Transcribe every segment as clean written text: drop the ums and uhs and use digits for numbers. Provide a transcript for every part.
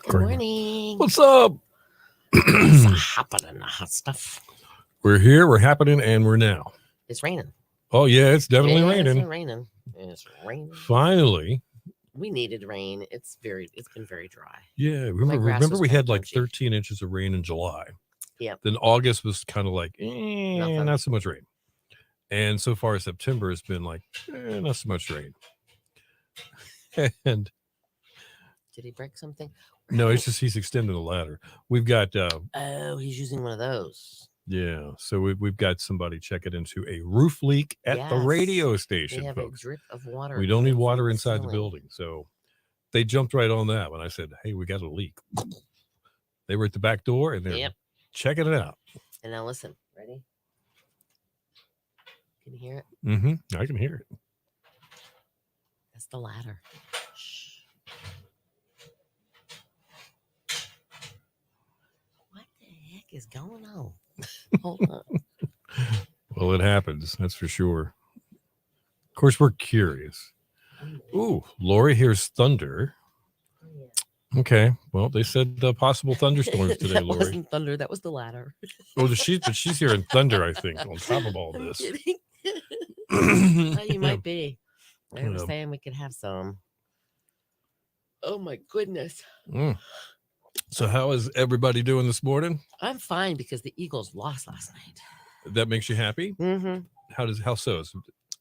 Good morning. What's up? What's happening? Hot stuff. We're here, we're happening, and we're now. It's raining. Oh, yeah, it's definitely It's raining. raining. It's raining. Finally. We needed rain. It's been very dry. Yeah, My grass remember was we kinda had like crunchy. 13 inches of rain in July. Yep. Then August was kind of like, Nothing. not so much rain. And so far September has been like, not so much rain. And Did he break something? no, it's just he's extending the ladder. We've got Oh, he's using one of those. yeah, so we've got somebody checking into a roof leak at the radio We station, have folks. a drip of water. We don't need coming from water the inside the ceiling. building. So they jumped right on that when I said, hey, we got a leak. They were at the back door and they're Yep. checking it out. And now listen. Ready? Can you hear it? Mm-hmm. I can hear it. That's the ladder. Shh. What the heck is going on? Hold on. Well, it happens. That's for sure. Of course, we're curious. Ooh, Lori hears thunder. Oh, yeah. Okay. Well, they said possible thunderstorms today, That Lori. wasn't thunder. That was the ladder. Oh, but she's hearing thunder, I think, on top of all I'm this. kidding. Oh, you might be. I was Yeah. saying we could have some. Oh my goodness. Mm. So how is everybody doing this morning? I'm fine because the Eagles lost last night. That makes you happy? Mm-hmm. How so?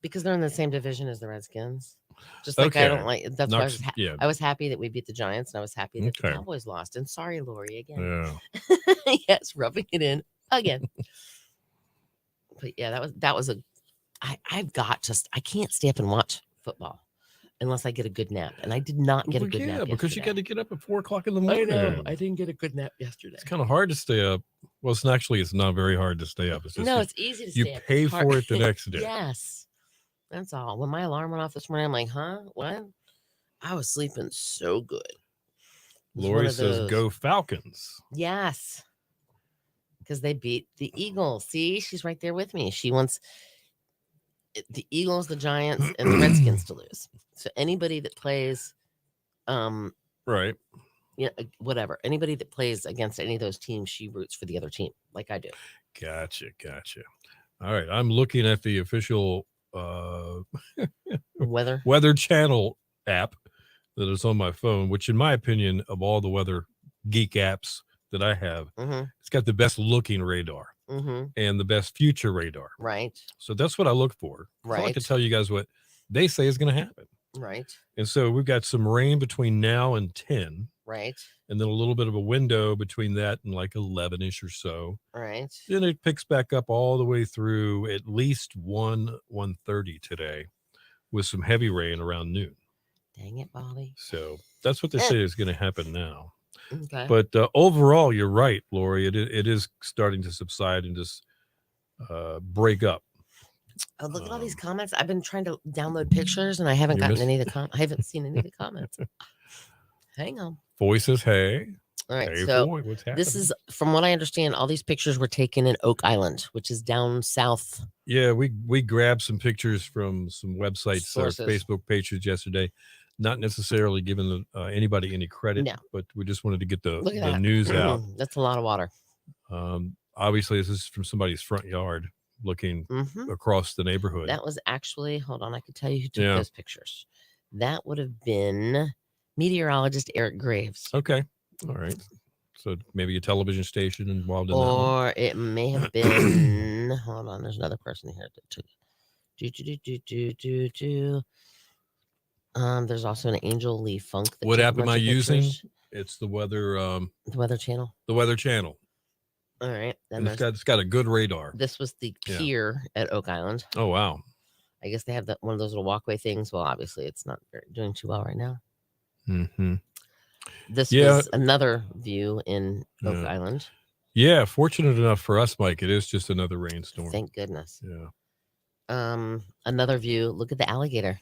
Because they're in the same division as the Redskins. Just like I don't Okay. like. That's why Yeah. I was happy that we beat the Giants, and I was happy that the Okay. Cowboys lost. And sorry, Lori, again. Yeah. Yes, rubbing it in again. But yeah, that was a. I've got just I can't stay up and watch football unless I get a good nap, and I did not get a Well, good nap. because you got to get up at 4 o'clock in the I morning. know. I didn't get a good nap yesterday. It's kind of hard to stay up. Well, it's not very hard to stay up. It's just No, it's easy to you stay up. pay It's hard. for it the next day. Yes, that's all. When my alarm went off this morning, I'm like, huh? What? I was sleeping so good. It was one Lori of says, those- "Go Falcons." Yes, because they beat the Eagles. See, she's right there with me. She wants the Eagles, the Giants, and the Redskins to lose. So anybody that plays, Right. whatever, anybody that plays against any of those teams, she roots for the other team, like I do. Gotcha. All right. I'm looking at the official Weather. Weather Channel app that is on my phone, which in my opinion, of all the weather geek apps that I have, Mm-hmm. it's got the best looking radar Mm-hmm. and the best future radar. Right. So that's what I look for. So I Right. can tell you guys what they say is going to happen. Right. And so we've got some rain between now and 10, Right. and then a little bit of a window between that and like 11-ish or so. Right. Then it picks back up all the way through at least 1:30 today with some heavy rain around noon. Dang it, Bobby. So that's what they say is going to happen now. Okay. But overall, you're right, Lori. It is starting to subside and just break up. Oh, look at all these comments. I've been trying to download pictures and I haven't You gotten missed- any of the I haven't seen any of the comments. Hang on. Voice says, hey. All right. Hey, So boy, what's happening? this is, from what I understand, all these pictures were taken in Oak Island, which is down south. Yeah, we grabbed some pictures from some websites or Sources. Facebook pages yesterday. Not necessarily giving anybody any credit, No. but we just wanted to get the Look at that. news out. That's a lot of water. Obviously, this is from somebody's front yard looking Mm-hmm. across the neighborhood. That was actually, hold on, I could tell you who took Yeah. those pictures. That would have been meteorologist Eric Graves. Okay. All right. So maybe a television station involved in that one. Or it may have been, hold on, there's another person here that took there's also an Angel Lee Funk. That What took a app am bunch I of using? pictures. It's the Weather Channel. the Weather Channel. All right. Then And it's got a good radar. this was the Yeah. pier at Oak Island. Oh wow. I guess they have one of those little walkway things. Well, obviously, it's not doing too well right now. Mm-hmm. This Yeah. was another view in Oak Yeah. Island. Yeah, fortunate enough for us, Mike, it is just another rainstorm. Thank goodness. Yeah. Another view. Look at the alligator.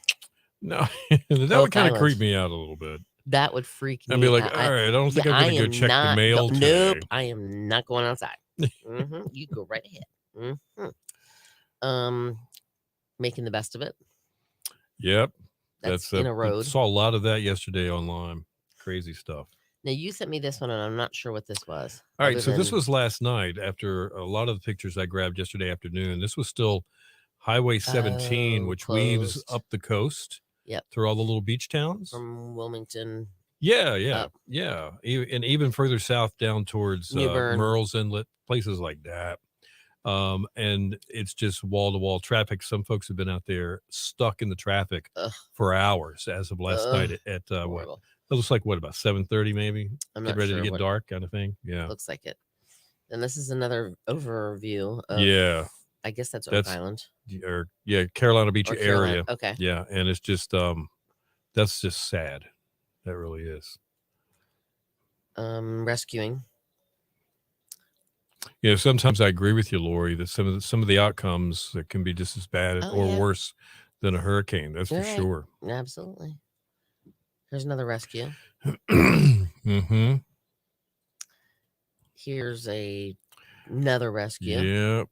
No, that would Oak kind of Island. creep me out a little bit. That would freak me I'd be like, out. all right, I don't think Yeah, I'm going to go check the mail today. Nope, I am not going outside. You go right ahead. Making the best of it. Yep. That's I in a road. saw a lot of that yesterday online. Crazy stuff. Now you sent me this one, and I'm not sure what this was. All right, other so this than- was last night after a lot of the pictures I grabbed yesterday afternoon. This was still Highway 17, Oh, which weaves closed. up the coast Yep. through all the little beach towns. From Wilmington. Yeah, up. and even further south down towards New Bern. Merle's Inlet, places like that. And it's just wall-to-wall traffic. Some folks have been out there stuck in the traffic Ugh. for hours as of last night at what? Horrible. It looks like what, about 7:30 maybe? I'm Get not ready sure to get what dark kind of thing. Yeah. looks like it. And this is another overview of, Yeah. I guess that's Oak That's- Island. Or Carolina Beach Or area. Carolina. Okay. Yeah, and it's just that's just sad. That really is. Rescuing. You know, sometimes I agree with you, Lori, that some of the outcomes that can be just as bad Oh, or yeah. worse than a hurricane. That's You're for right. sure. Absolutely. Here's another rescue. Mm-hmm. Here's another rescue. Yep.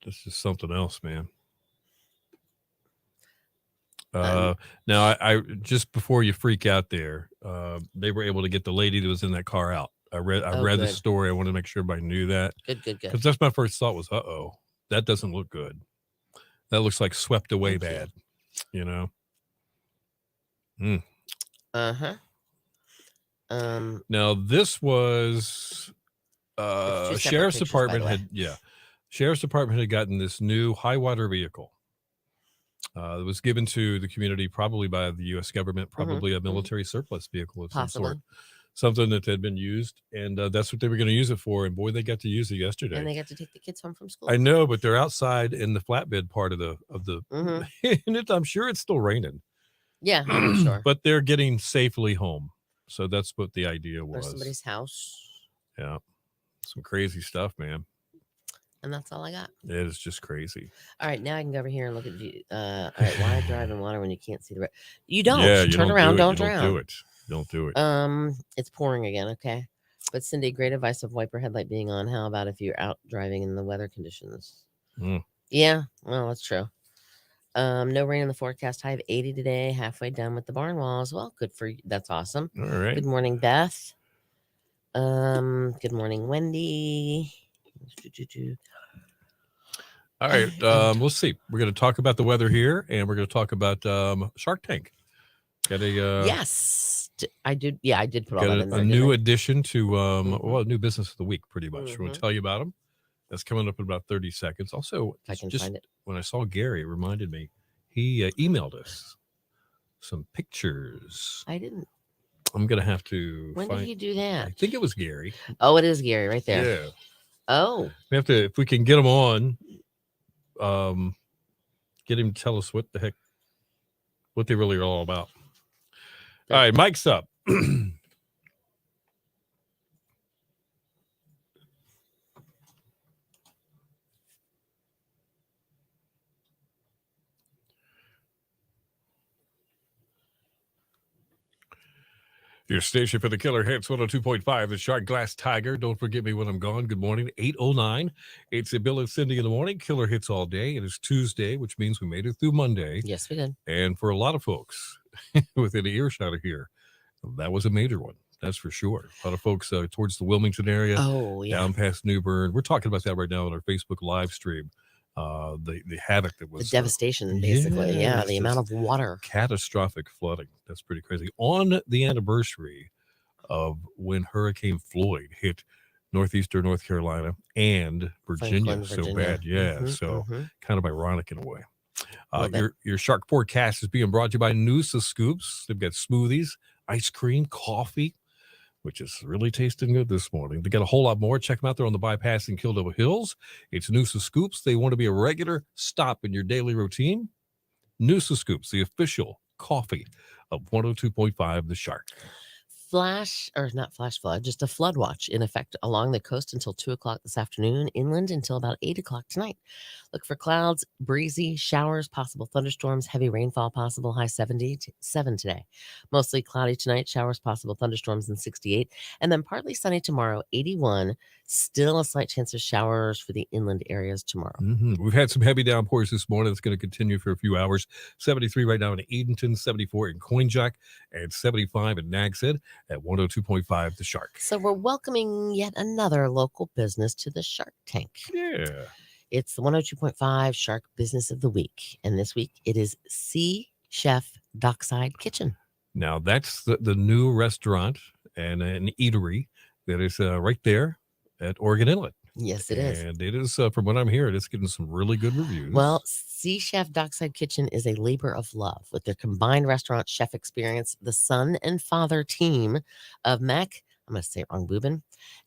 This is something else, man. Now I just before you freak out there, they were able to get the lady that was in that car out. I read the good. story. I wanted to make sure everybody knew that. Good. Because that's my first thought was, uh-oh, that doesn't look good. That looks like swept away Thank you. bad, you know? Uh-huh. Now this was It's two separate Sheriff's pictures, by the Department way. Sheriff's Department had gotten this new high water vehicle. It was given to the community probably by the U.S. government, probably a military surplus vehicle of some sort. Possibly. Something that had been used, and that's what they were going to use it for. And boy, they got to use it yesterday. And they got to take the kids home from school. I know, but they're outside in the flatbed part of the Mhm. and I'm sure it's still raining. Yeah, I'm sure. But they're getting safely home. So that's what the idea Or was. somebody's house. Yeah. Some crazy stuff, man. And that's all I got. It is just crazy. All right, now I can go over here and look at you. All right, why drive in water when you can't see the road? You don't. Yeah, you Turn don't around, do it. don't You drown. Don't do it. Don't do it. It's pouring again, okay? But Cindy, great advice of wiper headlight being on. How about if you're out driving in the weather conditions? Mm. Yeah, well, that's true. No rain in the forecast. High of 80 today. Halfway done with the barn walls. Well, good for you. That's awesome. All right. Good morning, Beth. Good morning, Wendy. All right. Let's see. We're going to talk about the weather here, and we're going to talk about Shark Tank. Got a Yes, I did. Yeah, I did put all got that in a there. new didn't addition to Mhm. well, new business of the week, pretty much. We're going Mhm. to tell you about them. That's coming up in about 30 seconds. Also, I? If I can just find it. when I saw Gary, it reminded me he emailed us some pictures. I didn't. I'm going to have to When find. did you do I that? think it was Gary. Oh, it is Gary right there. Yeah. Oh, We have to, if we can get him on, get him to tell us what the heck, what they really are all about. All right, mic's up. Your station for the Killer Hits 102.5, the Shark Glass Tiger. Don't forget me when I'm gone. Good morning, 8:09. It's the Bill and Cindy in the morning. Killer Hits all day. It is Tuesday, which means we made it through Monday. yes, we did. And for a lot of folks within the earshot of here, that was a major one. That's for sure. A lot of folks towards the Wilmington area, Oh, yeah. down past New Bern. We're talking about that right now on our Facebook live stream. The havoc that The was devastation, basically. Yeah, it's the amount of water. catastrophic flooding. That's pretty crazy. On the anniversary of when Hurricane Floyd hit northeastern North Carolina and Virginia, Franklin, so Virginia. bad. Yeah, Mhm, so mhm. kind of ironic in a way. Little bit. Your shark forecast is being brought to you by Noosa Scoops. They've got smoothies, ice cream, coffee, which is really tasting good this morning. They got a whole lot more. Check them out there on the bypass in Kildare Hills. It's Noosa Scoops. They want to be a regular stop in your daily routine. Noosa Scoops, the official coffee of 102.5 The Shark. Flash, or not flash flood, just a flood watch in effect along the coast until 2 o'clock this afternoon, inland until about 8 o'clock tonight. Look for clouds, breezy, showers, possible thunderstorms, heavy rainfall possible, high 77 today. Mostly cloudy tonight, showers, possible thunderstorms, and 68. And then partly sunny tomorrow, 81. Still a slight chance of showers for the inland areas tomorrow. We've had some heavy downpours this morning. It's going to continue for a few hours. 73 right now in Edenton, 74 in Coinjack, and 75 in Nags Head. at 102.5 The Shark. So we're welcoming yet another local business to the Shark Tank. Yeah. It's the 102.5 Shark Business of the Week. And this week it is Sea Chef Dockside Kitchen. Now, that's the new restaurant and an eatery that is right there at Oregon Inlet. Yes, it is. And it is, from what I'm hearing, it's getting some really good reviews. Well, Sea Chef Dockside Kitchen is a labor of love. With their combined restaurant chef experience, the son and father team of Mac, I'm going to say it wrong, Boobin,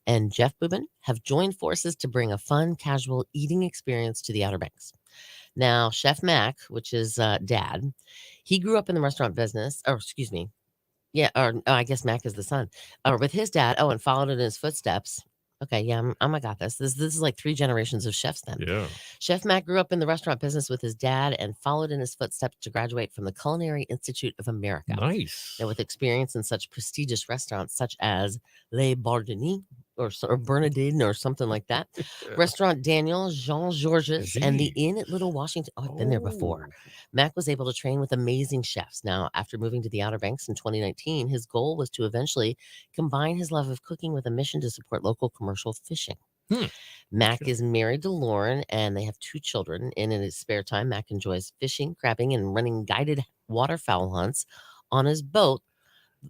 and Jeff Boobin have joined forces to bring a fun, casual eating experience to the Outer Banks. Now, Chef Mac, which is dad, he grew up in the restaurant business, or excuse me, yeah, or I guess Mac is the son, or with his dad, and followed in his footsteps. Okay, yeah, I got this. This is like 3 generations of chefs then. yeah. Chef Mac grew up in the restaurant business with his dad and followed in his footsteps to graduate from the Culinary Institute of America. Nice. Now, with experience in such prestigious restaurants such as Les Bourdonnais or Bernardine or something like that, Restaurant Daniel, Jean Georges, and the Inn at Little Washington. Oh, I've been there before. Mac was able to train with amazing chefs. Now, after moving to the Outer Banks in 2019, his goal was to eventually combine his love of cooking with a mission to support local commercial fishing. Mac is married to Lauren, and they have 2 children. And in his spare time, Mac enjoys fishing, crabbing, and running guided waterfowl hunts on his boat,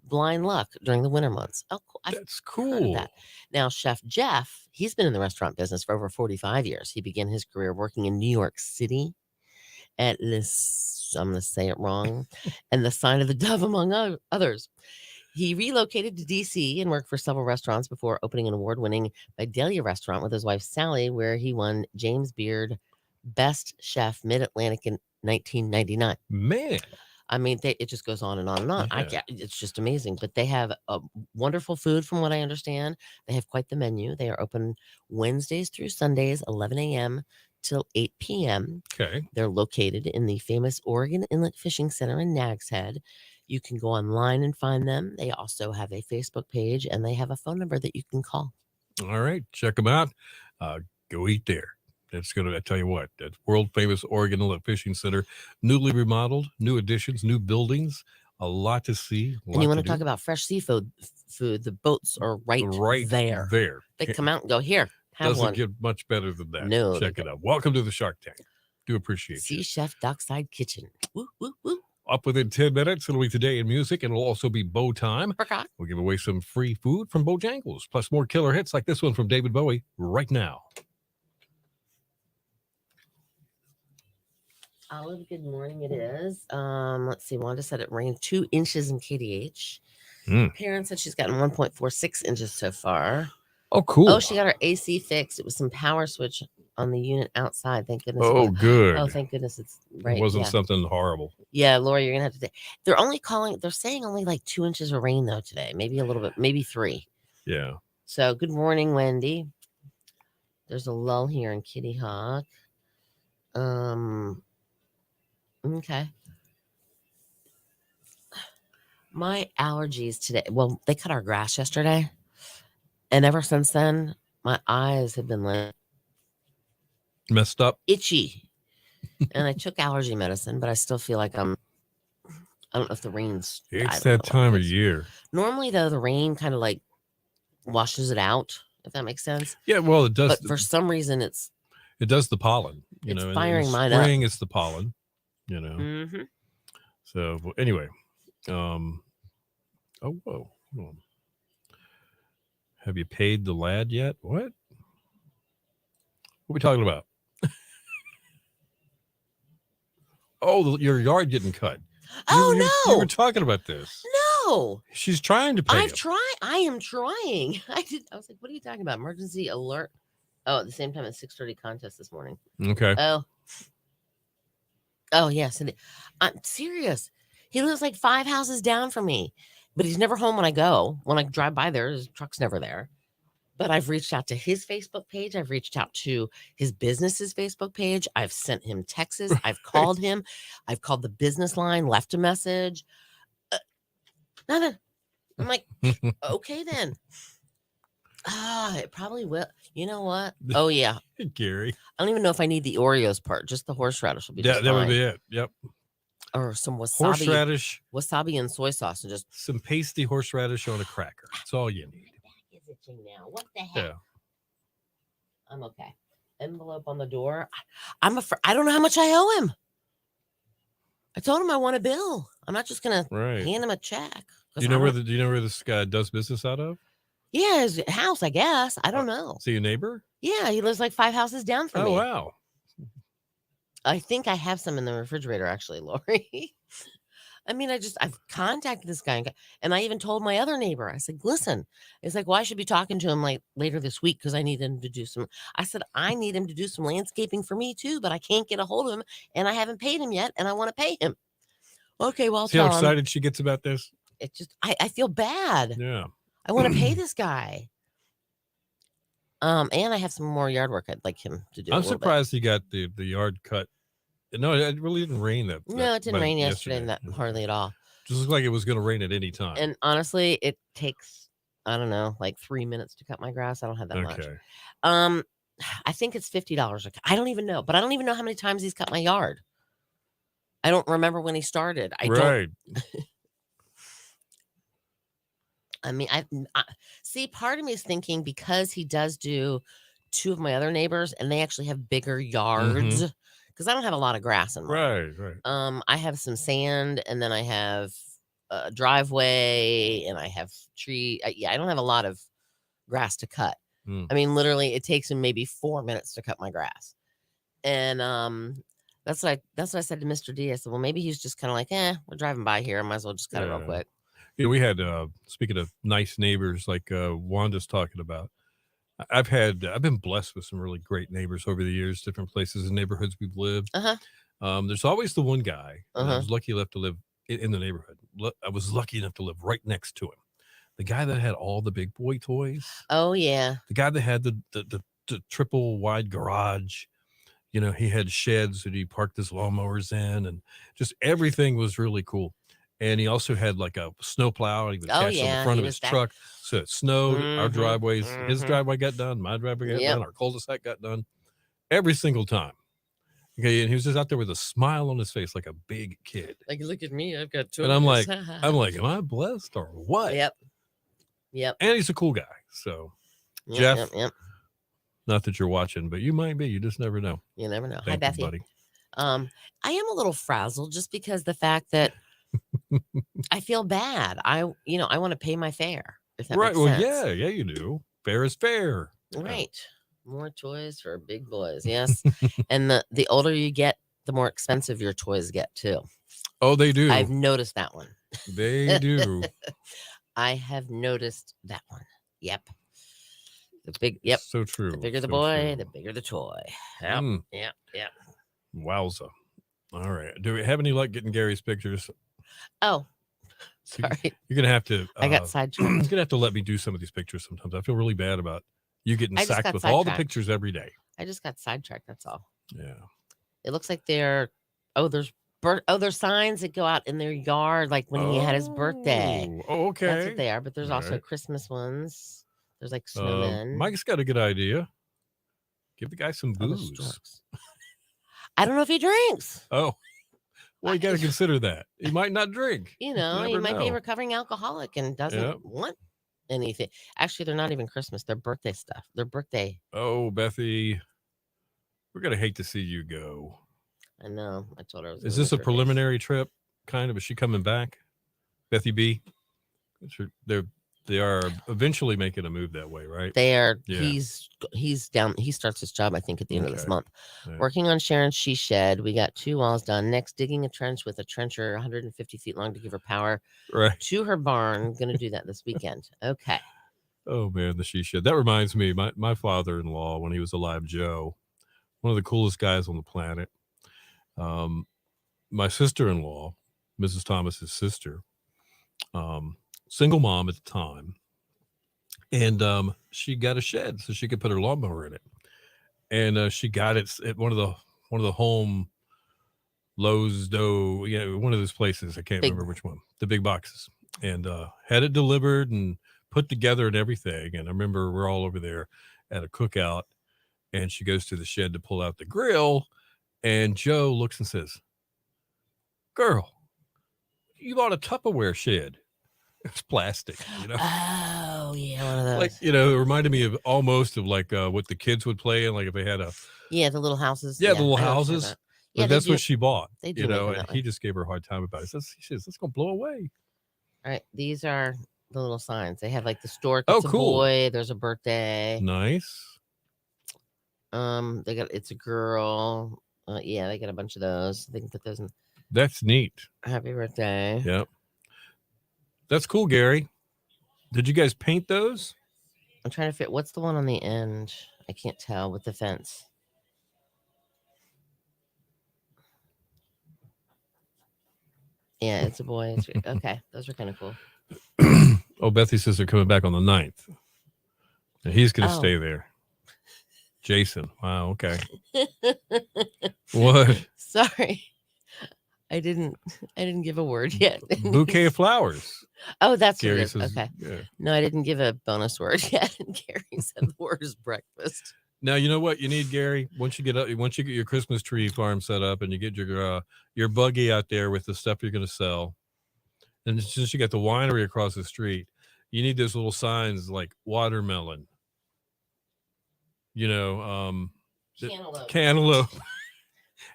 Blind Luck, during the winter months. Oh, cool. That's Heard of cool. that. Now, Chef Jeff, he's been in the restaurant business for over 45 years. He began his career working in New York City at I'm going to say it wrong, and the Sign of the Dove, among others. He relocated to D.C. and worked for several restaurants before opening an award-winning Vidalia restaurant with his wife, Sally, where he won James Beard Best Chef Mid-Atlantic in 1999. Man. I mean, it just goes on and on and on. Yeah. It's just amazing. But they have wonderful food, from what I understand. They have quite the menu. They are open Wednesdays through Sundays, 11 a.m. till 8 p.m. Okay. They're located in the famous Oregon Inlet Fishing Center in Nags Head. You can go online and find them. They also have a Facebook page, and they have a phone number that you can call. All right. Check them out. Go eat there. That's going to, I tell you what, that world famous Oregon Inlet Fishing Center, newly remodeled, new additions, new buildings, a lot to see. And you want to talk about fresh seafood food? The boats are right there. They come out and go, here, have Doesn't one. get much better than that. No, Check it out. Welcome to the Shark Tank. Do appreciate Sea you. Chef Dockside Kitchen. Woo, woo, woo. Up within 10 minutes, it'll be Today in Music, and it'll also be Bow Time. Forgot. We'll give away some free food from Bojangles, plus more killer hits like this one from David Bowie right now. Olive, good morning. It is. Let's see. Wanda said it rained 2 inches in KDH. Parents said she's gotten 1.46 inches so far. Oh, cool. Oh, she got her AC fixed. It was some power switch on the unit outside. Thank goodness. Oh, good. Oh, thank goodness it's right. It wasn't yeah. something horrible. Yeah, Laura, you're gonna have to. They're saying only like 2 inches of rain though today. Maybe a little bit, maybe 3. Yeah. So good morning, Wendy. There's a lull here in Kitty Hawk. Okay. My allergies today. Well, they cut our grass yesterday, and ever since then, my eyes have been like Messed up. itchy. And I took allergy medicine, but I still feel like I don't know if the rain's. It's that time of year. Normally, though, the rain kind of like washes it out, if that makes sense. Yeah, well, it does. But for some reason, it does the pollen. It's in firing mine up. spring, it's the pollen. Mm-hmm. So anyway, oh whoa, hold on. Have you paid the lad yet? What? What are we talking about? Oh, your yard getting cut. Oh, you were talking about this. No. She's trying to pay. I am trying. I was like, what are you talking about? Emergency alert. Oh, at the same time, at 6:30 contest this morning. Okay. Oh yes. And I'm serious. He lives like 5 houses down from me, but he's never home when I go. When I drive by there, his truck's never there. But I've reached out to his Facebook page. I've reached out to his business's Facebook page. I've sent him texts. I've called him. I've called the business line, left a message. Nothing. I'm like, okay then. It probably will. You know what? Oh yeah. Gary. I don't even know if I need the Oreos part. Just the horseradish will be just That would fine. be it. Yep. or some Horseradish, wasabi and soy sauce, and just some pasty horseradish on a cracker. That's all you need. my back is itching now. What the heck? Yeah. I'm okay. Envelope on the door. I'm afraid. I don't know how much I owe him. I told him I want a bill. I'm not just gonna Right. hand him a check. Do you know where this guy does business out of? Yeah, his house, I guess. I don't know. See a neighbor? Yeah, he lives like 5 houses down from me. Oh wow. I think I have some in the refrigerator, actually, Lori. I mean, I've contacted this guy, and I even told my other neighbor. I said, "Listen," it's like, "Well, I should be talking to him like later this week because I need him to do some." I said, "I need him to do some landscaping for me too, but I can't get a hold of him, and I haven't paid him yet, and I want to pay him." Okay, well, I'll See how tell him. excited she gets about this? It just, I feel bad. Yeah. I want to pay this guy. And I have some more yard work I'd like him to do. I'm surprised he got the yard cut. No, it really didn't rain that. No, it didn't rain yesterday. Hardly at all. Just looked like it was going to rain at any time. And honestly, it takes, I don't know, like 3 minutes to cut my grass. I don't have that much. I think it's $50. I don't even know, but I don't even know how many times he's cut my yard. I don't remember when he started. Right. I mean, I see, part of me is thinking because he does do 2 of my other neighbors and they actually have bigger yards, because I don't have a lot of grass in mine. Right. I have some sand, and then I have a driveway, and I have tree. I don't have a lot of grass to cut. I mean, literally, it takes him maybe 4 minutes to cut my grass. And that's what I said to Mr. D. I said, well, maybe he's just kind of like, we're driving by here. I might as well just cut it real quick. Yeah, we had, speaking of nice neighbors, like Wanda's talking about, I've been blessed with some really great neighbors over the years, different places and neighborhoods we've lived. There's always the one guy. I was lucky enough to live in the neighborhood. I was lucky enough to live right next to him. The guy that had all the big boy toys. Oh, yeah. The guy that had the triple wide garage. You know, he had sheds that he parked his lawnmowers in, and just everything was really cool. And he also had like a snowplow he would attach on the front of his truck. So it snowed, our driveways, his driveway got done, my driveway got done, our cul-de-sac got done every single time. Okay. And he was just out there with a smile on his face, like a big kid. Like, look at me, I've got 2. And I'm like, am I blessed or what? Yep. And he's a cool guy. So Jeff, not that you're watching, but you might be. You just never know. You never know. Thank Hi, you, Bethy. buddy. I am a little frazzled just because the fact that I feel bad. I want to pay my fare. If that makes sense. Yeah, you do. Fair is fair. Right. More toys for big boys. Yes. And the older you get, the more expensive your toys get too. Oh, they do. I've noticed that one. They do. I have noticed that one. Yep. So true. The bigger the boy, the bigger the toy. Yep. Wowza. All right. Do we have any luck getting Gary's pictures? Oh, sorry. You're gonna have to. I got sidetracked. You're gonna have to let me do some of these pictures sometimes. I feel really bad about you getting sacked with all the pictures every day. I just got sidetracked. That's all. Yeah. It looks like there's signs that go out in their yard, like when he had his birthday. Oh, okay. That's what they are. But there's also Christmas ones. There's like snowmen. Mike's got a good idea. Give the guy some booze. I don't know if he drinks. Oh, well, you got to consider that. He might not drink. He might be a recovering alcoholic and doesn't want anything. Actually, they're not even Christmas. They're birthday stuff. They're birthday. Oh, Bethy, we're going to hate to see you go. I know. I told her. Is this a preliminary trip? Kind of. Is she coming back? Bethy B? They are eventually making a move that way, right? They are. Yeah. He's down. He starts his job, I think, at the end of this month. Right. Working on Sharon's she shed. We got 2 walls done. Next, digging a trench with a trencher 150 feet long to give her power to her barn. Going to do that this weekend. Okay. Oh man, the she shed. That reminds me, my father-in-law, when he was alive, Joe, one of the coolest guys on the planet. My sister-in-law, Mrs. Thomas's sister, single mom at the time, and she got a shed so she could put her lawnmower in it, and she got it at one of the home Lowe's one of those places. I can't remember which one, the big boxes, and had it delivered and put together and everything. And I remember we're all over there at a cookout, and she goes to the shed to pull out the grill, and Joe looks and says, Girl, you bought a Tupperware shed. It's plastic, Oh, yeah, one of those. Like, it reminded me of almost of like what the kids would play in, like if they had a Yeah, the little houses. the little I know what you're talking houses. about. But Yeah, that's what she bought, They do make them and that he way. just gave her a hard time about it. She says, "It's gonna blow away." All right, these are the little signs. They have like the stork. Oh, It's a cool. boy. There's a birthday. Nice. They got it's a girl. Yeah, they got a bunch of those. They can put those in. That's neat. Happy birthday. Yep. That's cool, Gary. Did you guys paint those? I'm trying to fit. What's the one on the end? I can't tell with the fence. Yeah, it's a boy. Okay, those are kind of cool. Oh, Bethy says they're coming back on the 9th. And he's going to stay there. Jason. Wow. Okay. What? Sorry. I didn't give a word yet. Bouquet of flowers. Oh, that's Gary what it is. says, Okay. Yeah. No, I didn't give a bonus word yet. Gary said the word is breakfast. Now you know what you need, Gary. Once you get your Christmas tree farm set up and you get your buggy out there with the stuff you're going to sell, and since you got the winery across the street, you need those little signs like watermelon. Cantaloupe.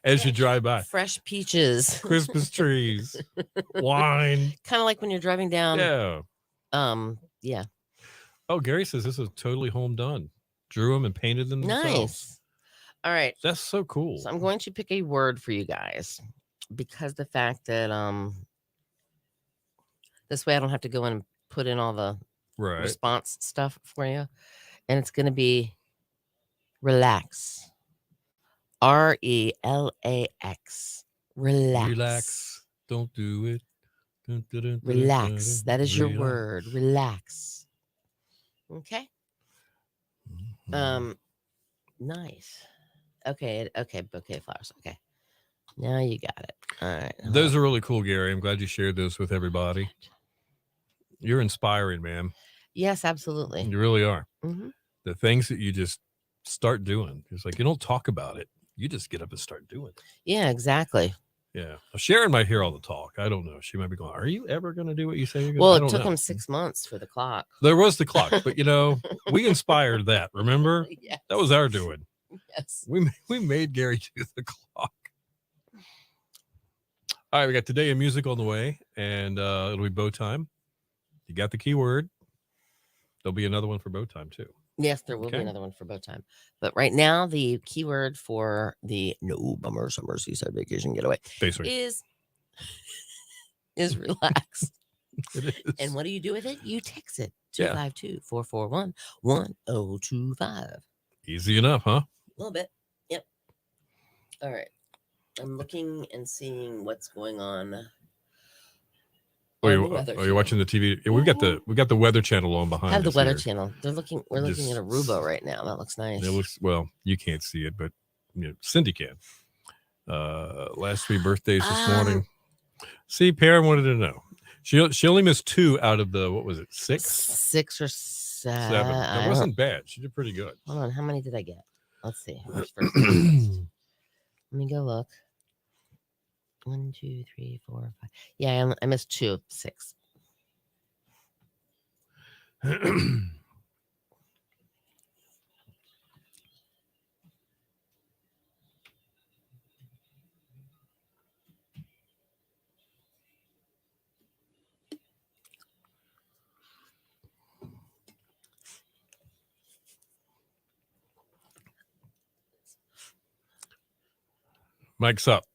As you drive by, fresh peaches, Christmas trees, wine. Kind of like when you're driving down. Yeah. Yeah. Oh, Gary says this is totally home done. Drew them and painted them themselves. Nice. All right. That's so cool. So I'm going to pick a word for you guys because the fact that this way I don't have to go in and put in all the response stuff for you. And it's going to be relax. RELAX. Relax. Relax. Don't do it. Relax. That is your word. Relax. Okay. Nice. Okay. Bouquet of flowers. Okay. Now you got it. All right. Those are really cool, Gary. I'm glad you shared those with everybody. You're inspiring, man. Yes, absolutely. You really are. Mm-hmm. The things that you just start doing. It's like you don't talk about it. You just get up and start doing it. Yeah, exactly. Yeah. Well, Sharon might hear all the talk. I don't know. She might be going, are you ever going to do what you say you're going to do? Well, it took him 6 months for the clock. There was the clock, but we inspired that. Remember? Yes. That was our doing. Yes. We made Gary do the clock. All right, we got Today in Music on the way, and it'll be bow time. You got the keyword. There'll be another one for bow time too. Yes, there will be another one for bow time. But right now, the keyword for the No Bummer Summer Seaside Vacation Getaway is relax. It is. And what do you do with it? You text it 252-441-1025. Easy enough, huh? A little bit. Yep. All right. I'm looking and seeing what's going on. Are you watching the TV? Yeah, we got the Weather Channel on behind. I have the Weather here. Channel. We're looking at Aruba right now. That looks nice. It looks you can't see it, but Cindy can. Last 3 birthdays this morning. See, Perrin wanted to know. She only missed 2 out of the 6? 6 or 7. That wasn't bad. She did pretty good. Hold on, how many did I get? Let's see. Where's first? Let me go look. 1, 2, 3, 4, 5. Yeah, I missed 2 of 6. Mike's up.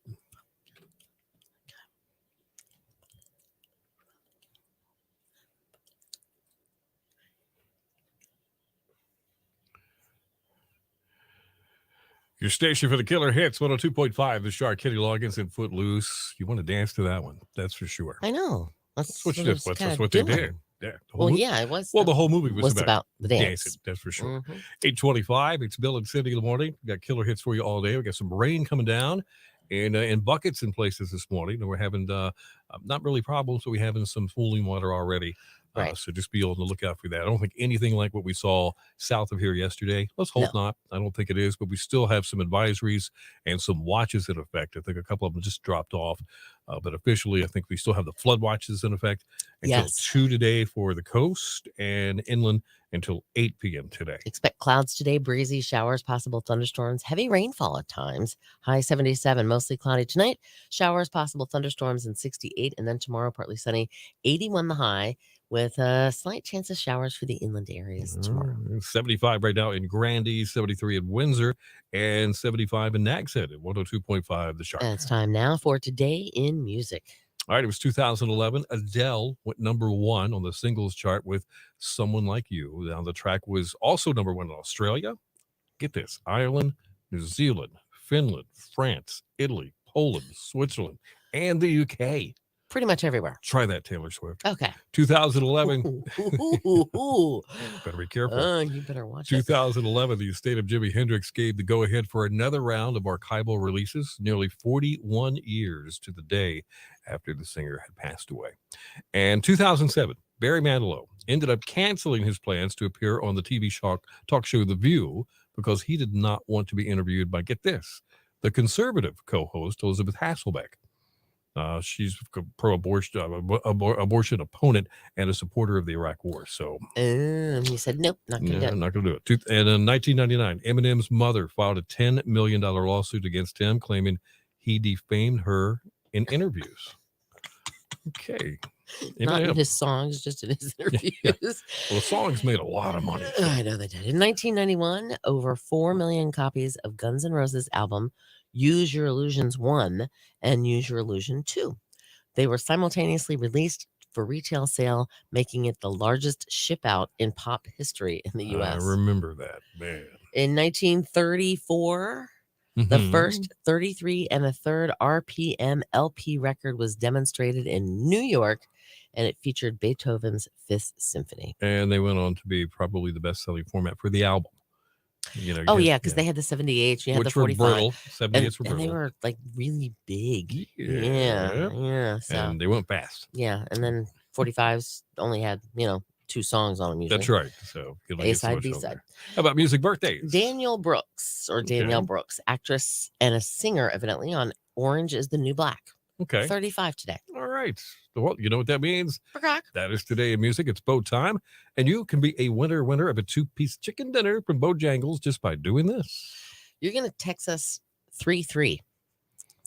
Your station for the killer hits 102.5. The Shark, Kenny Loggins, and Footloose. You want to dance to that one? That's for sure. I know. That's what you did. That's what they did. Yeah. It was. Well, the whole movie was about the dance. Dancing, that's for sure. 8:25. It's Bill and Cindy in the morning. We got killer hits for you all day. We got some rain coming down, and buckets in places this morning. And we're having not really problems, but we're having some pooling water already Right. So just be on the lookout for that. I don't think anything like what we saw south of here yesterday. Let's hope not. I don't think it is, but we still have some advisories and some watches in effect. I think a couple of them just dropped off. But officially, I think we still have the flood watches in effect until 2 today for the coast and inland until 8 p.m. today. Expect clouds today, breezy showers, possible thunderstorms, heavy rainfall at times. High 77, mostly cloudy tonight. Showers, possible thunderstorms, and 68. And then tomorrow, partly sunny, 81 the high, with a slight chance of showers for the inland areas tomorrow. 75 right now in Grandy, 73 in Windsor, and 75 in Nags Head at 102.5 The Sharp. And it's time now for Today in Music. All right, it was 2011. Adele went number 1 on the singles chart with Someone Like You. Now, the track was also number 1 in Australia. Get this: Ireland, New Zealand, Finland, France, Italy, Poland, Switzerland, and the UK. Pretty much everywhere. Try that, Taylor Swift. Okay. 2011. Better be careful. Oh, you better watch 2011, the estate of Jimi Hendrix gave the go-ahead for another round of archival releases, nearly 41 years to the day after the singer had passed away. And 2007, Barry Manilow ended up canceling his plans to appear on the TV talk show The View because he did not want to be interviewed by, get this, the conservative co-host Elizabeth Hasselbeck. She's a pro-abortion opponent and a supporter of the Iraq War. So he said, nope, not going to do it. I'm not going to do it. And in 1999, Eminem's mother filed a $10 million lawsuit against him, claiming he defamed her in interviews. Okay. Not in his songs, just in his interviews. Yeah. Well, the songs made a lot of money. I know they did. In 1991, over 4 million copies of Guns N' Roses' album Use Your Illusions 1 and Use Your Illusion 2. They were simultaneously released for retail sale, making it the largest ship out in pop history in the U.S. I remember that, man. In 1934, the first 33 1/3 RPM LP record was demonstrated in New York, and it featured Beethoven's Fifth Symphony. And they went on to be probably the best-selling format for the album. Because they had the 78, you had which the 45. were brittle. 78s were brittle. And they were like really big. Yeah. So, and they went fast. Yeah. And then 45s only had, 2 songs on them usually. That's right. So A-side, B-side. How about music birthdays? Danielle Brooks, actress and a singer, evidently, on Orange is the New Black. Okay. 35 today. All right. Well, you know what that means? Okay. That is Today in Music. It's Bo time. And you can be a winner of a 2-piece chicken dinner from Bojangles just by doing this. You're going to text us 33.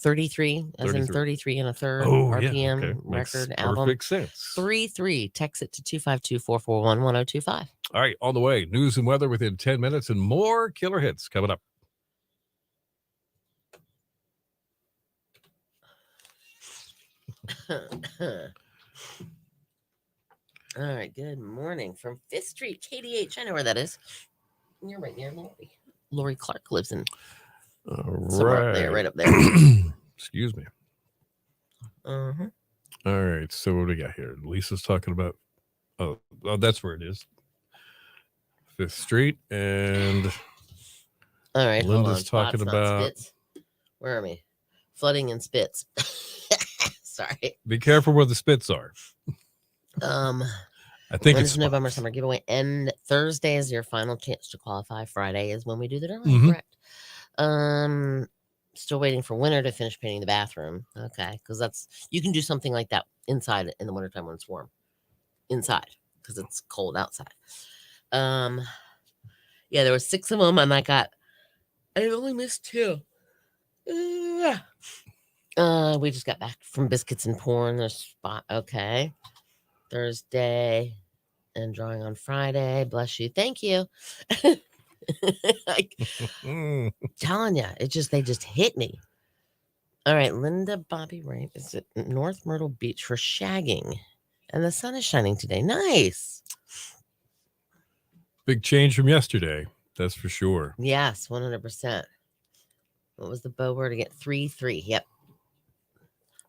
33, as in 33 1/3 RPM record album. Perfect sense. 33. Text it to 252-441-1025. All right. On the way, news and weather within 10 minutes and more killer hits coming up. All right, good morning from 5th Street, KDH. I know where that is. You're right near Lori. Lori Clark lives in right up there. Excuse me. Uh-huh. All right, so what do we got here? Lisa's talking about, oh, that's where it is. 5th Street, and all right, Linda's talking about, Spitz. Where are we? Flooding in Spitz. Sorry. Be careful where the spits are. I think it's November summer giveaway, and Thursday is your final chance to qualify. Friday is when we do the drawing. Correct. Still waiting for winter to finish painting the bathroom. Okay, because you can do something like that inside in the wintertime when it's warm. Inside, because it's cold outside. Yeah, there were 6 of them, and I only missed 2. We just got back from Biscuits and Porn. There's spot. Okay. Thursday and drawing on Friday. Bless you. Thank you. Telling you, they just hit me. All right. Linda Bobby Ray is at North Myrtle Beach for shagging. And the sun is shining today. Nice. Big change from yesterday. That's for sure. Yes, 100%. What was the bow word again? 3-3. Yep.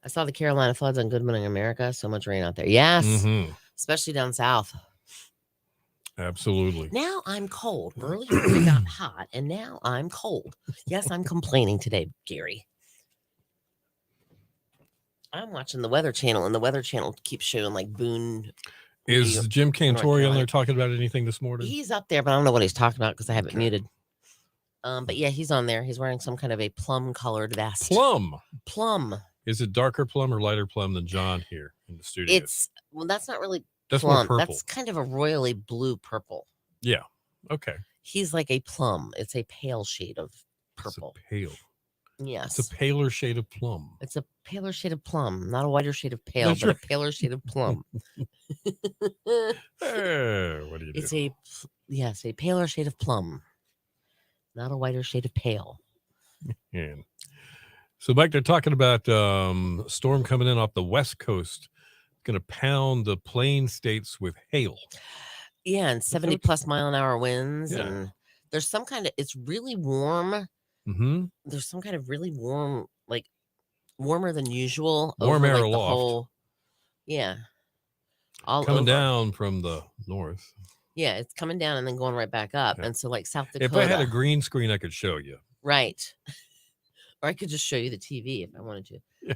I saw the Carolina floods on Good Morning America. So much rain out there. Yes. Especially down south. Absolutely. Now I'm cold. Earlier we got hot, and now I'm cold. Yes, I'm complaining today, Gary. I'm watching the Weather Channel, and the Weather Channel keeps showing like Boone Is Jim Cantori on there talking about anything this morning? He's up there, but I don't know what he's talking about because I have it muted. But yeah, he's on there. He's wearing some kind of a plum-colored vest. Plum. Is it darker plum or lighter plum than John here in the studio? That's not really that's plum. More purple. That's kind of a royally blue purple. Yeah. Okay. He's like a plum. It's a pale shade of purple. It's pale. Yes. It's a paler shade of plum. It's a paler shade of plum, not a whiter shade of pale, but a paler shade of plum. What do you do? It's a paler shade of plum, not a whiter shade of pale. Yeah. So, Mike, they're talking about storm coming in off the west coast, going to pound the plain states with hail. Yeah, and 70+ mile-an-hour winds, and there's some kind of. It's really warm. Mm-hmm. There's some kind of really warm, like warmer than usual. Warm over, air like, the aloft. whole. Yeah. All coming over. Down from the north. Yeah, it's coming down and then going right back up, and so like South Dakota. If I had a green screen, I could show you. Right. Or I could just show you the TV if I wanted to. Yeah.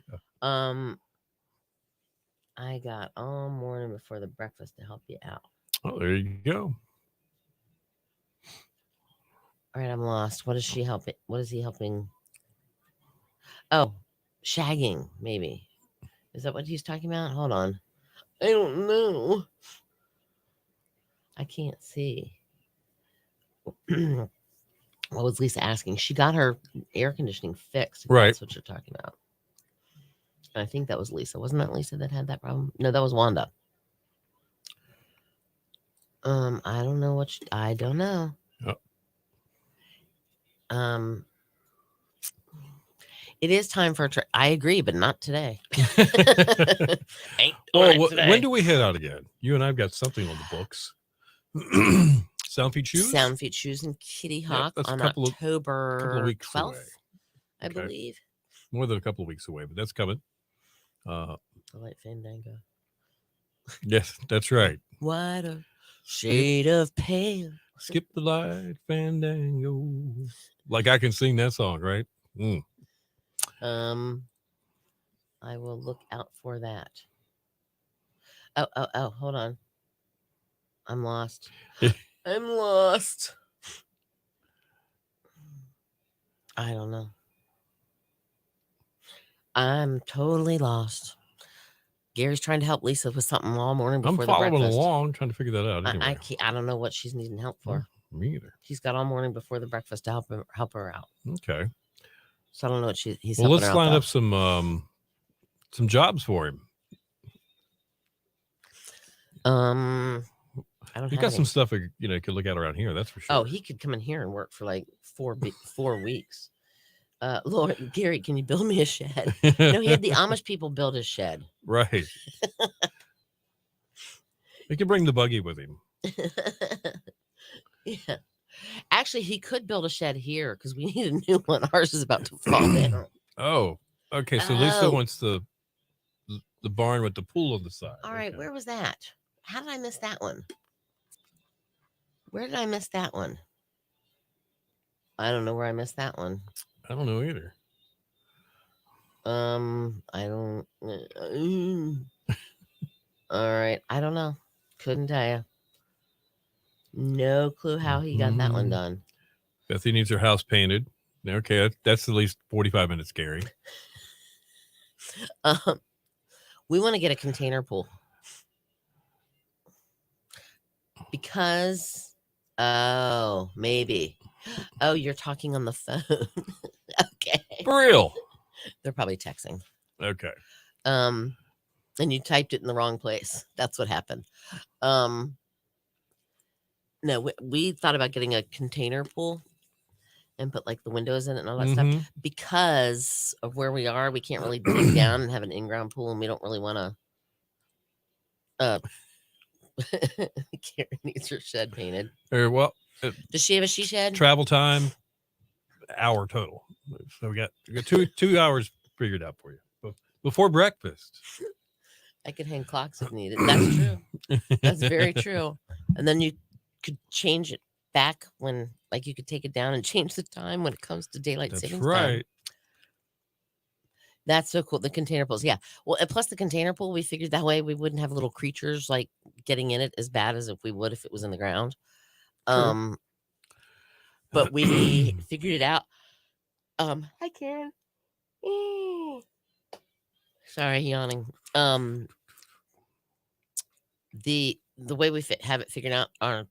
I got all morning before the breakfast to help you out. Oh, there you go. All right, I'm lost. What is she helping? What is he helping? Oh, shagging, maybe. Is that what he's talking about? Hold on. I don't know. I can't see. What was Lisa asking? She got her air conditioning fixed. Right. That's what you're talking about. And I think that was Lisa. Wasn't that Lisa that had that problem? No, that was Wanda. I don't know I don't know. Oh. It is time for a trip. I agree, but not today. When do we head out again? You and I've got something on the books. Soundfeet Shoes? Soundfeet Shoes and Kitty Hawk on October 12th, away. I believe. More than a couple of weeks away, but that's coming. The Light Fandango. Yes, that's right. What a shade of pale. Skip the light fandango. Like I can sing that song, right? Mm. I will look out for that. Oh, hold on. I'm lost. I'm lost. I don't know. I'm totally lost. Gary's trying to help Lisa with something all morning before the breakfast. I'm following along, trying to figure that out. Anyway. I don't know what she's needing help for. Me either. He's got all morning before the breakfast to help her out. Okay. So I don't know what he's. Well, let's line up some jobs for him. I don't. You got some stuff you could look at around here. That's for sure. Oh, he could come in here and work for like 4 weeks. Lord, Gary, can you build me a shed? No, he had the Amish people build his shed. Right. He can bring the buggy with him. Yeah. Actually, he could build a shed here because we need a new one. Ours is about to fall down. Oh, okay. So Lisa wants the barn with the pool on the side. All right. Where was that? How did I miss that one? Where did I miss that one? I don't know where I missed that one. I don't know either. I don't. All right. I don't know. Couldn't tell you. No clue how he got that one done. Bethany needs her house painted. Okay, that's at least 45 minutes, Gary. We want to get a container pool. Because, maybe. Oh, you're talking on the phone. Okay. For real? They're probably texting. Okay. And you typed it in the wrong place. That's what happened. No, we thought about getting a container pool and put like the windows in it and all that stuff. Because of where we are, we can't really dig down and have an in-ground pool, and we don't really want to. Karen needs her shed painted. Well, does she have a she shed? Travel time, hour total. So we got 2 hours figured out for you before breakfast. I could hang clocks if needed. That's true. That's very true. And then you could change it back when, like, you could take it down and change the time when it comes to daylight savings time. That's right. That's so cool. The container pools. Yeah. Well, and plus the container pool, we figured that way we wouldn't have little creatures like getting in it as bad as if we would if it was in the ground. True. But we figured it out. Hi Karen. Sorry, yawning. The way we have it figured out, our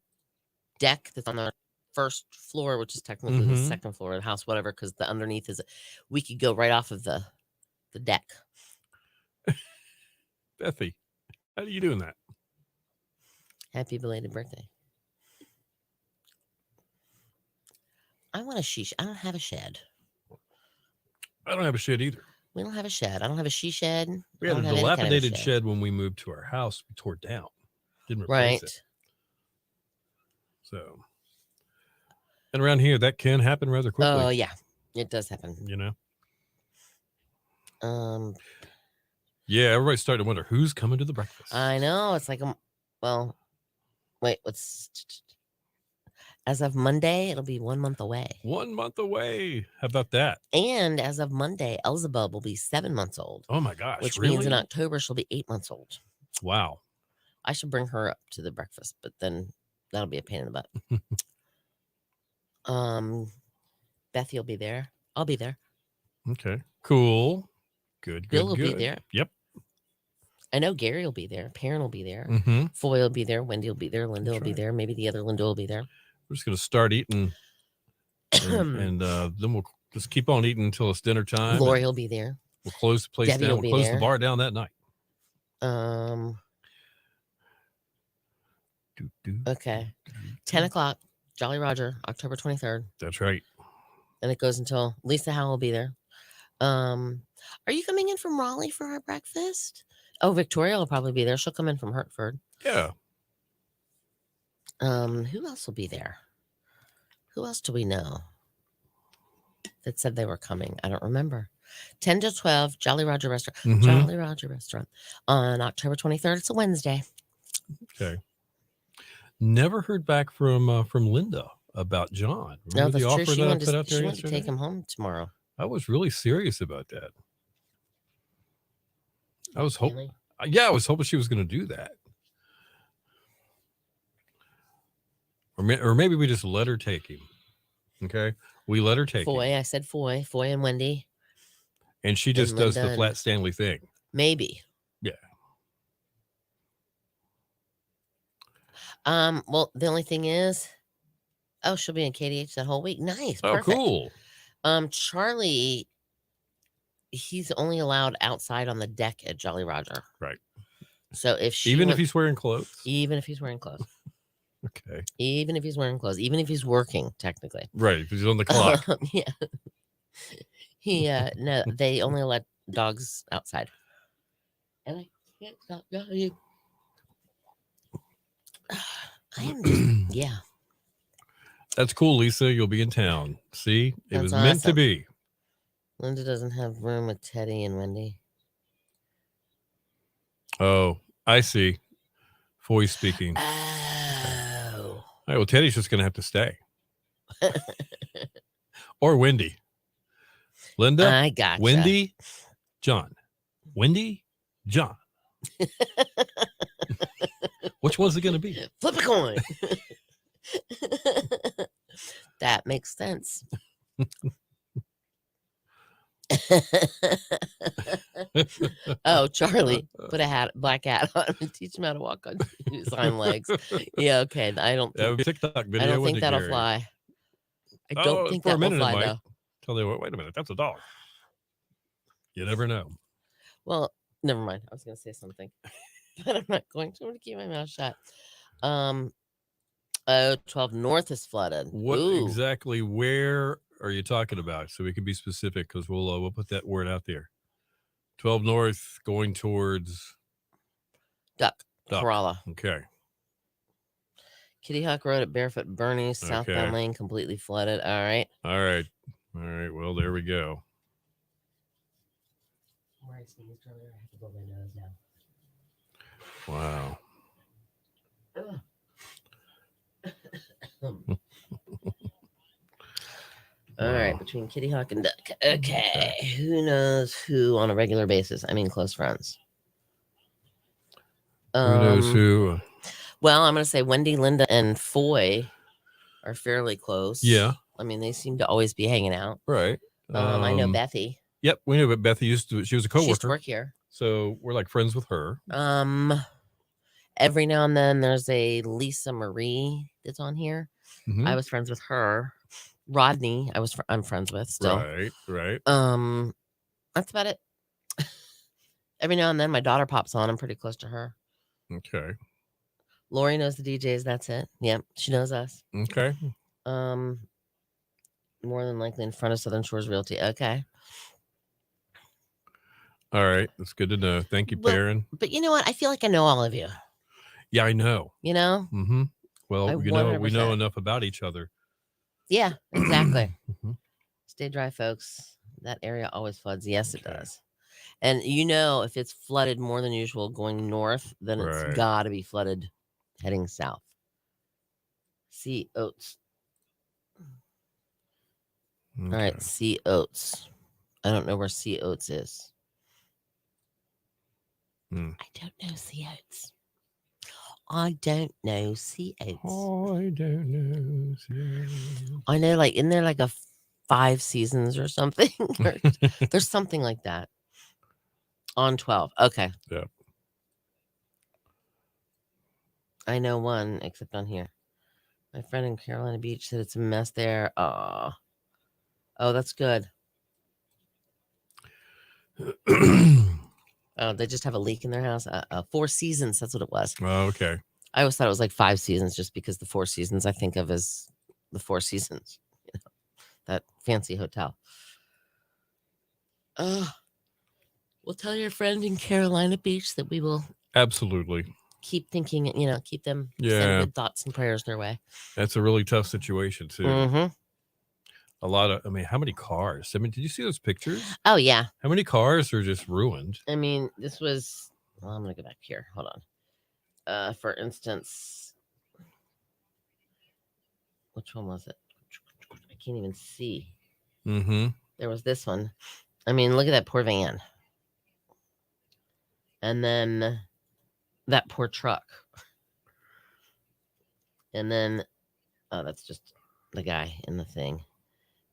deck that's on the first floor, which is technically the Mhm. second floor of the house, whatever, because the underneath is, we could go right off of the deck. Bethy, how are you doing that? Happy belated birthday. I want a sheesh. I don't have a shed. I don't have a shed either. We don't have a shed. I don't have a she shed. We I had a don't have any kind of a dilapidated shed when we moved to our house. We tore it down. Didn't replace it. Right. So, and around here, that can happen rather quickly. Oh yeah, it does happen. You know. Um, Yeah, everybody's starting to wonder who's coming to the breakfast. I know. It's like, well, wait, as of Monday, it'll be 1 month away. 1 month away. How about that? And as of Monday, Elzebub will be 7 months old. Oh my gosh! Which really? means in October she'll be 8 months old. Wow. I should bring her up to the breakfast, but then that'll be a pain in the butt. Bethy will be there. I'll be there. Okay. Cool. Good. Bill will be there. Yep. I know Gary will be there. Perrin will be there. Mm-hmm. Foy will be there. Wendy will be there. Linda That's will be right. there. Maybe the other Linda will be there. We're just gonna start eating, and then we'll just keep on eating until it's dinner time. Lori will be there. We'll close the place Debbie down. will We'll be close there. the bar down that night. Okay. 10 o'clock, Jolly Roger, October 23rd. That's right. And it goes until Lisa Howe will be there. Are you coming in from Raleigh for our breakfast? Oh, Victoria will probably be there. She'll come in from Hartford. Yeah. Who else will be there? Who else do we know that said they were coming? I don't remember. 10 to 12, Jolly Roger Restaurant. Mhm. Jolly Roger Restaurant on October 23rd. It's a Wednesday. Okay. Never heard back from Linda about John. No, Remember that's the true. offer She that I wanted put out there to yesterday? take him home tomorrow. I was really serious about that. I was hoping. Really? Yeah, I was hoping she was going to do that. Or maybe we just let her take him. Okay, we let her take him, Foy, I said Foy and Wendy. and she just does Linda the flat Stanley thing. Maybe. Yeah. Well, the only thing is, she'll be in KDH that whole week. Nice. Oh, Perfect. cool. Charlie, he's only allowed outside on the deck at Jolly Roger. Right. So if if he's wearing clothes. Even if he's wearing clothes. Okay. Even if he's wearing clothes. Even if he's working, technically. Right. If he's on the clock. Yeah. No, they only let dogs outside. And I can't stop yawning. I am just, yeah. That's cool, Lisa. You'll be in town. See, it was meant to awesome. be. Linda doesn't have room with Teddy and Wendy. Oh, I see. Foy speaking. Oh. All right, well, Teddy's just going to have to stay. Or Wendy. Linda, I gotcha. Wendy, John. Wendy, John. Which one's it going to be? Flip a coin. That makes sense. Oh, Charlie, put a black hat on and teach him how to walk on his hind legs. Yeah, okay. I don't That would think, be a TikTok video. I don't wouldn't think it, that'll Gary? fly. I don't think for a that will minute it fly might. though. Tell they, wait a minute, that's a dog. You never know. Well, never mind. I was going to say something, but I'm not going to. I'm going to keep my mouth shut. 12 North is flooded. What Ooh. exactly? Where are you talking about? So we can be specific because we'll put that word out there. 12 North going towards Duck. Corolla. Okay. Kitty Hawk Road at Barefoot Bernie's, southbound lane completely flooded. All right. Well, there we go. Where I sneezed earlier, I have to blow my nose now. Wow. All right, Wow. between Kitty Hawk and Duck. Okay, who knows who on a regular basis? I mean, close friends. Who knows who? Well, I'm going to say Wendy, Linda, and Foy are fairly close. Yeah. I mean, they seem to always be hanging out. Right. I know Bethy. Yep, we knew, but Bethy used to. She was a She used to coworker, work here. so we're like friends with her. Every now and then there's a Lisa Marie that's on here. Mhm. I was friends with her. Rodney, I'm friends with still. Right. That's about it. Every now and then my daughter pops on. I'm pretty close to her. Okay. Lori knows the DJs. That's it. Yep, she knows us. Okay. More than likely in front of Southern Shores Realty. Okay. All right. That's good to know. Thank you, Well, Perrin. but you know what? I feel like I know all of you. Yeah, I know. You know? Mm-hmm. Well, I we know 100%. enough about each other. Yeah, exactly. Mhm. Stay dry, folks. That area always floods. Yes, it Okay. does. And you know, if it's flooded more than usual going north, then it's Right. got to be flooded heading south. Sea oats. All Okay. right, sea oats. I don't know where sea oats is. Hmm. I don't know sea oats. I don't know sea oats. I don't know. Sea oats. I know, like, isn't there like a 5 seasons or something? Or there's something like that on 12. Okay. Yep. I know one, except on here. My friend in Carolina Beach said it's a mess there. Oh, that's good. Oh, they just have a leak in their house. 4 seasons. That's what it was. Oh, okay. I always thought it was like 5 seasons, just because the 4 seasons I think of as the 4 seasons. You know, that fancy hotel. We'll tell your friend in Carolina Beach that we will Absolutely. keep thinking, keep them Yeah. send good thoughts and prayers their way. That's a really tough situation too. Mm-hmm. A lot of, how many cars? I mean, did you see those pictures? Oh, yeah. How many cars are just ruined? I mean, this was, well, I'm going to go back here. Hold on. For instance, which one was it? I can't even see. Mm-hmm. There was this one. I mean, look at that poor van. And then that poor truck. And then, that's just the guy in the thing.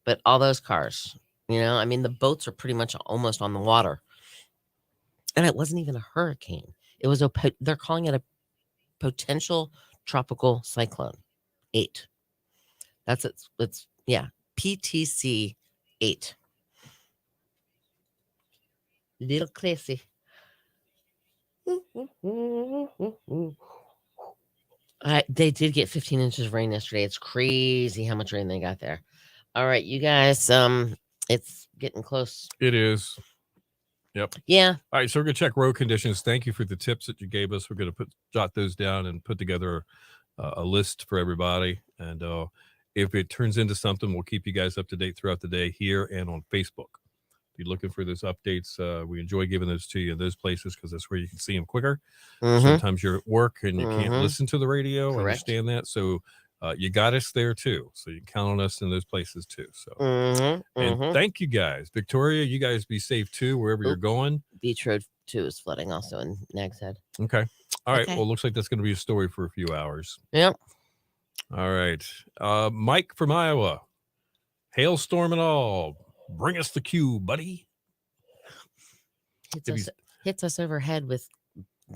But all those cars, I mean, the boats are pretty much almost on the water. And it wasn't even a hurricane. It was they're calling it a potential tropical cyclone 8. That's it. It's, PTC 8. Little crazy. They did get 15 inches of rain yesterday. It's crazy how much rain they got there. All right, you guys, it's getting close. It is. Yep. Yeah. All right, so we're gonna check road conditions. Thank you for the tips that you gave us. We're gonna jot those down and put together a list for everybody. And if it turns into something, we'll keep you guys up to date throughout the day here and on Facebook. If you're looking for those updates, we enjoy giving those to you in those places because that's where you can see them quicker. Mm-hmm. Sometimes you're at work and you can't listen to the radio. Correct. Understand that. So you got us there too. So you can count on us in those places too. So and thank you guys. Victoria, you guys be safe too, wherever you're going. Beach Road 2 is flooding also in Nags Head. Okay. All right. Well, looks like that's going to be a story for a few hours. Yep. All right. Mike from Iowa. Hailstorm and all. Bring us the cue, buddy. Hits us overhead with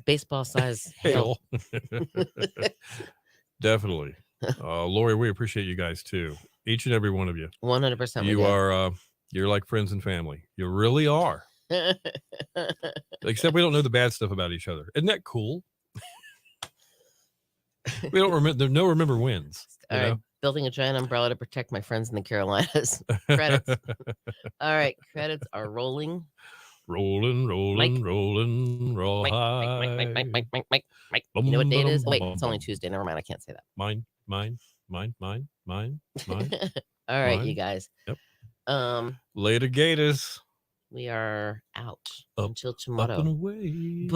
baseball size hail. Definitely. Lori, we appreciate you guys too. Each and every one of you. 100%. You are, you're like friends and family. You really are. Except we don't know the bad stuff about each other. Isn't that cool? We don't remember. There's no remember wins. All right. Building a giant umbrella to protect my friends in the Carolinas. Credits. All right. Credits are rolling. Rolling, raw high. Mike. You know what day it is? Wait, it's only Tuesday. Never mind. I can't say that. Mine. All right, you guys. Yep. Later, Gators. We are out up, until tomorrow. Up and away.